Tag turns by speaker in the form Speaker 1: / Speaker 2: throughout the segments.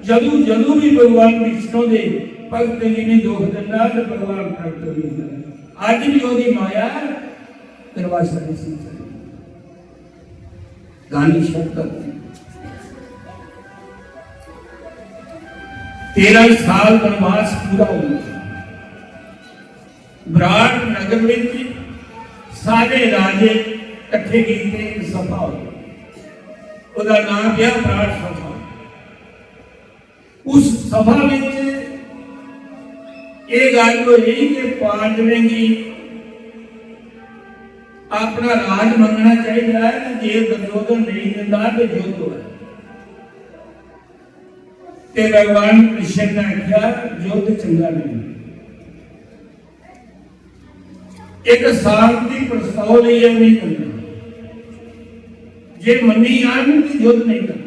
Speaker 1: जदू जदू भी भगवान विष्णु के भगत जी ने दुख दिता तो भगवान प्रगट होता। अज भी वो माया दरवाजा नहीं सी चली। गाली शब्द 13 साल वनवास पूरा हो गया। विराट नगर में सारे राजे इकट्ठे किए, एक सभा हो गई, उसका नाम क्या विराट सभा। उस सभा में ये गल हुई कि पांडवें की अपना राज मंगना चाहिए है, जे दुर्योधन नहीं दिता तो युद्ध हो। भगवान कृष्ण ने आख्या युद्ध चंगा नहीं, एक शांति प्रस्ताव लिया नहीं करना, जे मनी आन तो युद्ध नहीं करना।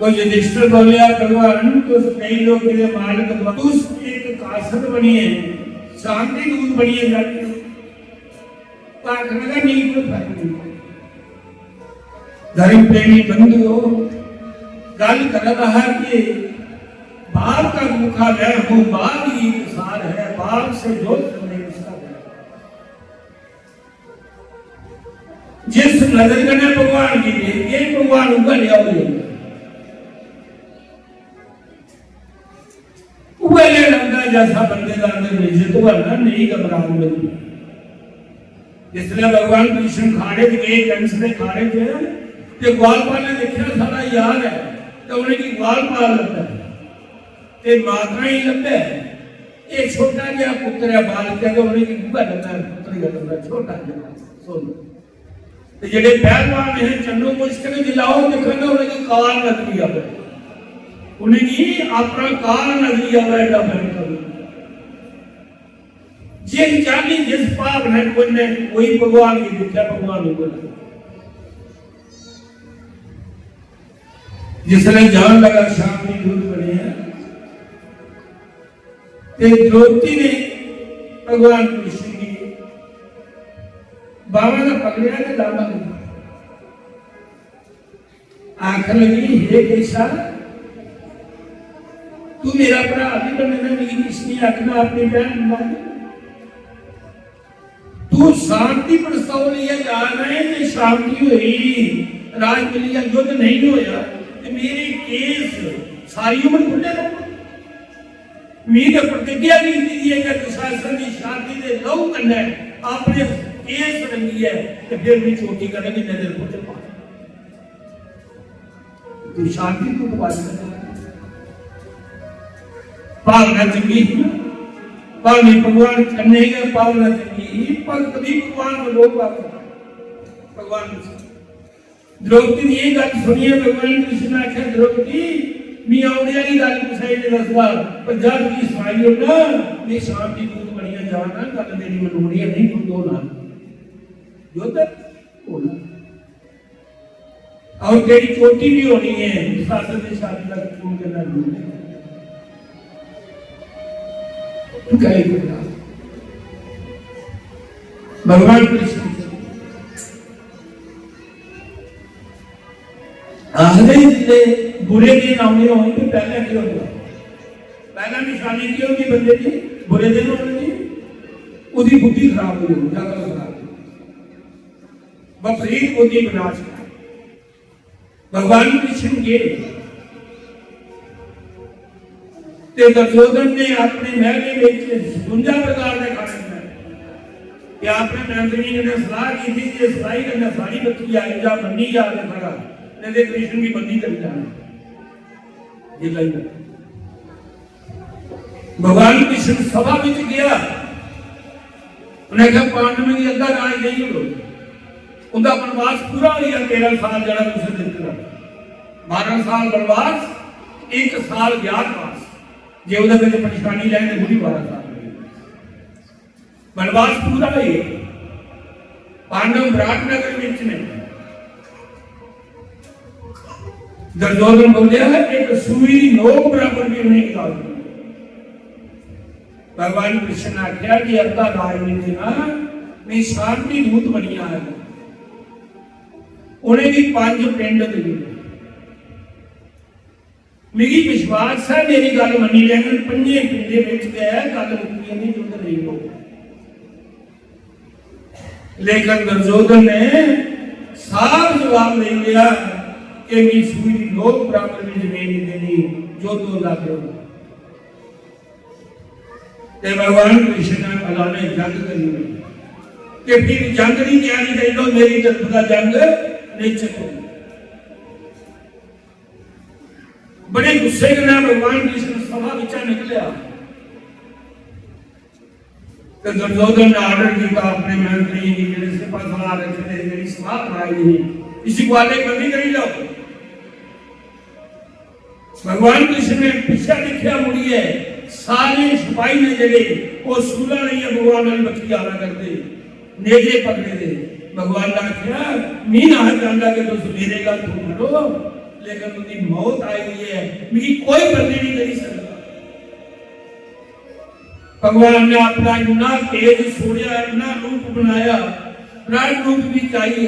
Speaker 1: तो युधिष्ठिर बोलिया भगवान तो कई लोग के मालिक उस एक कासर बनिए, शांति दूत बनिए जाके पाखने का नहीं तो फर्क नहीं। धर्म प्रेमी बंधु हो गल कर रहा कि बाप का मुखालय हो, बाप ही सार है, बाप से जो करने उसका है। जिस नजर करने भगवान की ये भगवान उनका लिया हुआ जैसा बंदे का अंदर इज्जत वाला नहीं घबराने लगी। इसलिए भगवान कृष्ण खाड़े गए, कंस ने खाड़े थे कि ग्वालपाल ने देखा सारा याद है तो उन्हें की ग्वालपाल लगता है, माता ही लगता है, एक छोटा गया पुत्र है बाल के तो उन्हें की गुगा लगता है, पुत्र का लगता है छोटा गया सुन। तो जेडे पहलवान है चन्नू मुश्किल जिलाओ दिखाना उन्हें की काल लगती है, उन्हें की अपना काल नजरिया बैठा बैठा जिस जानी जिस पाप है कोई ने वही भगवान की दिखा, भगवान को जिसने जान लगा शांति दूत बने हैं। द्रौपदी ने भगवान कृष्ण की बाबा ने पकड़ा तो लामा आंख लगी, हे केशा तू मेरा भरा भी बनना नहीं, किसने आखना अपनी बहन मान तू शांति प्रस्ताव लिया जा रहे हैं, शांति हुई राज मिलिया युद्ध नहीं होया तो मेरे केस सारी उम्र खुले रहो। मेरी प्रतिज्ञा की दी है कि शासन की शांति दे लहू करना है, आपने केस रंगी है तो फिर भी चोटी करेगी नजर खुले पा तो शांति को बात करना पालना चंगी पालनी भगवान करने का पालना चंगी पर कभी भगवान को लोग भगवान द्रौपदी ने ये गल सुनी है। भगवान कृष्ण ने आख्या द्रौपदी मी आने वाली गल पुछाई ने दसदा पर जब की सवाई हो ना मैं शांति दूत बनिया जाना गल मेरी मनोनी नहीं दो ना युद्ध होना और तेरी चोटी भी होनी है शासन के शादी का खून करना नहीं भगवान कृष्ण आखिर जिले बुरे दिन आने हो तो पहले क्या होगा, पहला निशानी की होगी बंदे की बुरे दिन होने की बुद्धि खराब हो जाएगी, ज्यादा खराब विपरीत बुद्धि विनाश का। भगवान कृष्ण के दुर्योधन ने अपने महले में 52 प्रकार के खाने बनाए कि आपने नंदिनी ने सलाह की थी कि सलाई करना सारी बच्ची आई जा बन्नी जा के खड़ा नहीं तो कृष्ण की बंदी कर जाना ये लाई भगवान कृष्ण सभा में गया उन्हें कहा पांडवों की अद्धा राज नहीं हो उनका वनवास पूरा हो गया 13 साल जरा उसे देखना 12 साल वनवास 1 साल ज्ञातवास जे उधर कभी परेशानी जाए तो बुरी 12 साल वनवास पूरा है। पांडव विराटनगर में दुर्योधन बोले है एक सुई नोक बराबर भी नहीं निकाल भगवान कृष्ण ने आख्या कि अद्धा राजनीति ना मैं शांति दूत बनिया है उन्हें भी 5 पिंड दिए मेरी विश्वास है मेरी गल मनी लेकिन पंजे पिंडे विच गया गल मुक्की नहीं युद्ध नहीं हो। लेकिन दुर्योधन ने साफ जवाब दे दिया कि मैं सूई लोक बराबर में जमीन नहीं देनी जो दो लागे ते भगवान कृष्ण ने अल्लाह ने जंग करी कि फिर जंग नहीं तैयारी कर लो मेरी तरफ का जंग निश्चित हो। बड़े गुस्से के नाम भगवान कृष्ण सभा विचा निकलिया तो दुर्योधन ने ऑर्डर किया अपने मंत्री की जेडे सिपा सलाह रखते जेडी सभा बनाई थी इसी को आले बंदी करी लो। भगवान कृष्ण ने पीछे देखा मुड़ी है सारे सिपाही ने जेडे वो सूला नहीं है भगवान ने बखी आला करते नेजे पकड़े दे। भगवान ने आख्या मी ना जानता कि तुम मेरे गल तुम करो लेकिन उनकी मौत आई हुई है मेरी कोई बंदी नहीं करी सकता। भगवान ने अपना इतना तेज छोड़िया इतना रूप बनाया प्राण रूप भी चाहिए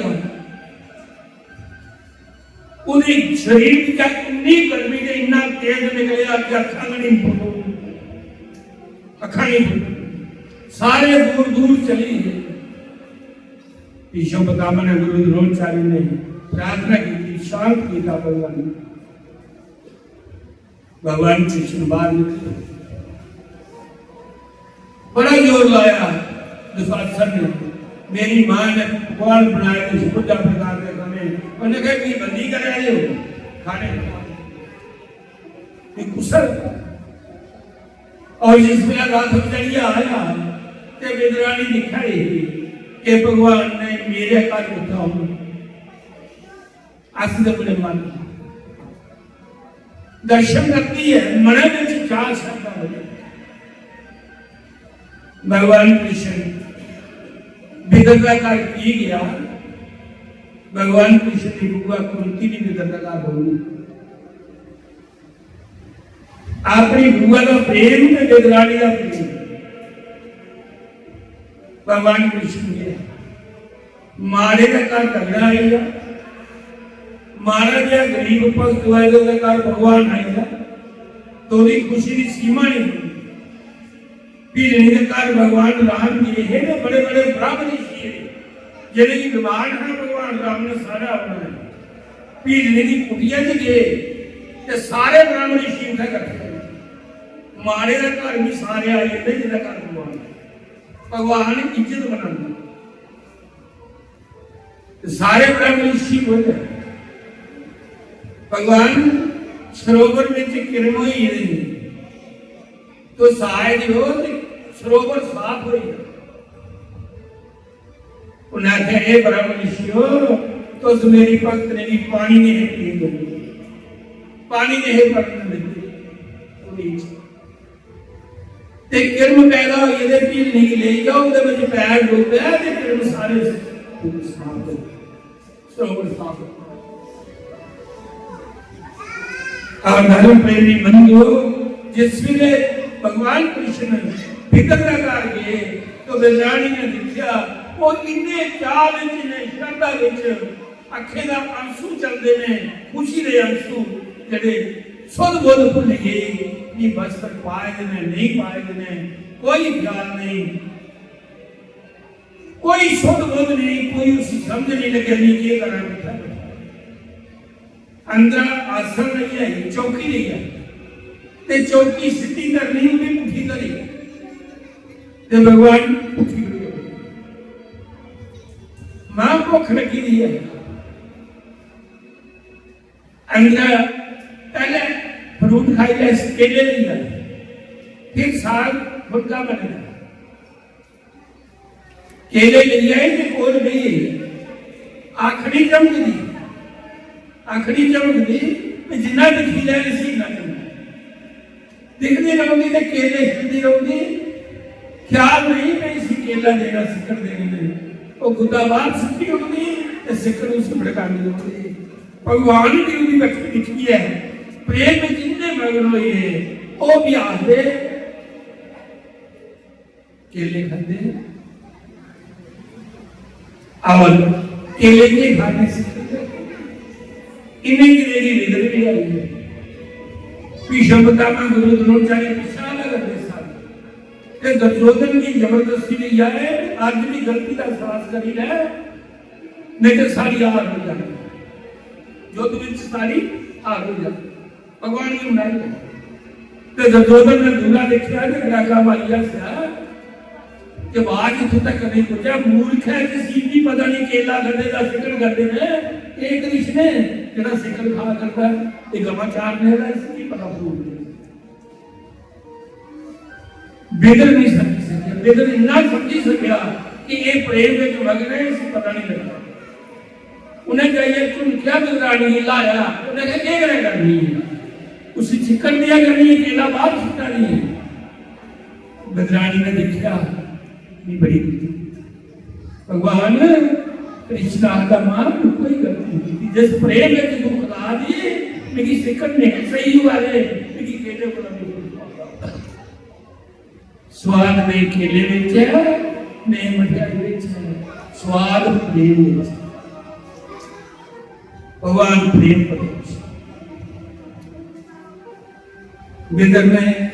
Speaker 1: उन्हें शरीर की इतनी गर्मी से इतना तेज निकलिया कि अखा नहीं अखा नहीं सारे दूर दूर चली। भीष्म पितामह ने गुरु द्रोणाचार्य ने प्रार्थना की शांत किया भगवान कृष्ण बाहर निकले बड़ा जोर लाया दुशासन ने मेरी मां ने पकवान बनाए थे बुद्धा प्रकार के खाने उन्होंने कहा कि बंदी कर रहे हो खाने कुशल और जिसमें रात चढ़िया आया ते विद्राणी दिखाई कि भगवान ने मेरे घर उठा बड़े मन दर्शन करती है मन में चार शब्द भगवान कृष्ण विदर्भा का की गया भगवान कृष्ण की बुआ कुंती भी विदर्भा का बोली अपनी बुआ का प्रेम तो विदराणी का प्रेम भगवान कृष्ण गया मारे का घर झगड़ा आएगा महाराज गरीब भक्त वाले का भगवान आएगा तो खुशी की सीमा नहीं भीलनी के भगवान राम जी है ना बड़े बड़े ब्राह्मण ऋषि जिन्हें की डिमांड है भगवान राम ने सारा अपना भीलनी की कुटिया च गए तो सारे ब्राह्मण ऋषि उठा इकट्ठे मारे का घर भी सारे आ जाते जिहदा घर भगवान भगवान इज्जत बना सारे ब्राह्मण ऋषि बोले भगवान सरोवर में किरण हुई तो शायद हो सरोवर साफ हो उन्हें आख्या ब्राह्मण ऋषियो तो मेरी भक्त ने भी पानी नहीं पी पानी नहीं पकड़ने ते किरण पैदा हो ये पील नहीं ले जाओ उधर में पैर डूबया ते किरण सारे साफ हो सरोवर साफ हो धर्म प्रेमी बंधु जिस वे भगवान कृष्ण विदर्भकार गए तो विद्राणी ने देखा वो इन्ने चाल ने श्रद्धा अखे का आंसू चलते ने खुशी के आंसू जेडे सुध बुध भुल गए कि वस्त्र पाए ने नहीं पाए ने कोई ख्याल नहीं कोई सुध बुध नहीं कोई उसी समझ नहीं लगे नहीं क्या करना बैठा अंदर आसन नहीं है चौकी नहीं है ते चौकी सीधी करनी उन्हें पुठी करी ते भगवान पुठी करी मां भुख लगी दी है अंदर पहले फ्रूट खाई ले केले लिया फिर साग फुलका बना केले लिया तो कोल गई आखिरी चमक दी जिन्ना दिखी जाए इसी ना दिखती रहूंगी तो केले खिलती रहूंगी ख्याल नहीं मैं इसी केला देना सिक्कड़ देने वो गुदा बात सिक्की होगी तो सिक्कड़ उसे भड़कानी होगी भगवान की उनकी बच्ची दिखी है प्रेम में जितने मगन हुए हैं वो भी आते केले खाते और केले के खाने से इन्हें की देगी विदर भी आई है भीष्म पितामह गुरु द्रोणाचार्य पिछा ना करते सन दुर्योधन की जबरदस्ती नहीं आए अज भी गलती का एहसास करी है नहीं तो सारी हार हो जाती युद्ध में सारी हार हो जाती भगवान की मनाई तो दुर्योधन ने दूल्हा देखा ग्राहका मारिया कि आवाज इतों तक नहीं पहुंचा मूर्ख है किसी भी पता नहीं केला गड्ढे का सिकल करते हैं एक कृष्ण जेड़ा सिकल खा करता है गमाचार ने इसकी पता भूल बेदर नहीं समझ सके बेदर इतना समझी सकिया कि ये प्रेम में मगन है इसे पता नहीं लगता उन्हें चाहिए तुम क्या बिगड़ानी लाया उन्हें कहा क्या करे करनी है उसे चिकन दिया करनी है केला बाहर छिटानी है बिगड़ानी ने देखा बड़ी भगवान कृष्ण का मान कोई गलती नहीं जिस प्रेम में तू खुदा दी मेरी सिकन ने सही हुआ रे मेरी केले को स्वाद में केले विच है ने मिठाई विच है स्वाद प्रेम विच भगवान प्रेम पर बेदर में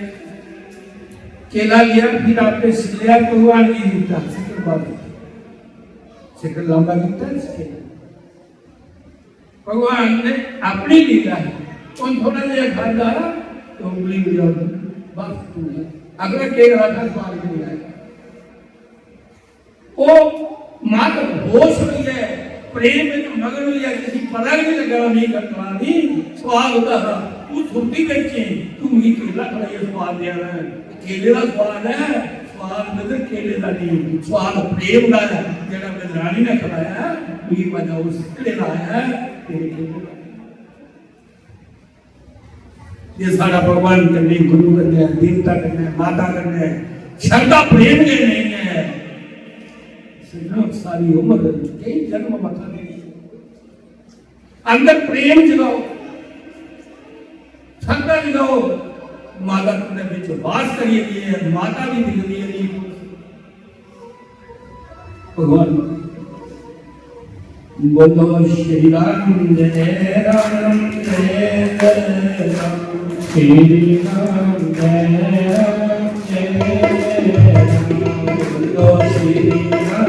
Speaker 1: केला लिया फिर आपने सिलिया भगवान की दिता सिकल बाबू सिकल लंबा दिता भगवान ने अपनी लीला है उन थोड़ा जहा खादा तो उंगली बस अगला केक रखा स्वाद नहीं आएगा वो मात्र होश हुई है प्रेम में मगन हुई है किसी पता नहीं लगा नहीं करता नहीं स्वाद होता था तू छुट्टी बेचे तू मुझे केला खड़ाइए स्वाद दिया है केले का स्वाद है स्वाद मतलब केले का नहीं स्वाद प्रेम का है जेड़ा बिजरानी ने खिलाया मेरी वजह उस सिकड़े का है तेरे केले का ये सारा भगवान करने गुरु करने देवता करने माता करने श्रद्धा प्रेम के नहीं है सारी उम्र कई जन्म मथा नहीं अंदर प्रेम जगाओ श्रद्धा जगाओ माता ने बिच वास करिए है माता भी दिखती है नहीं भगवान बोलो श्री राम जय राम जय राम श्री राम जय राम जय राम बोलो श्री राम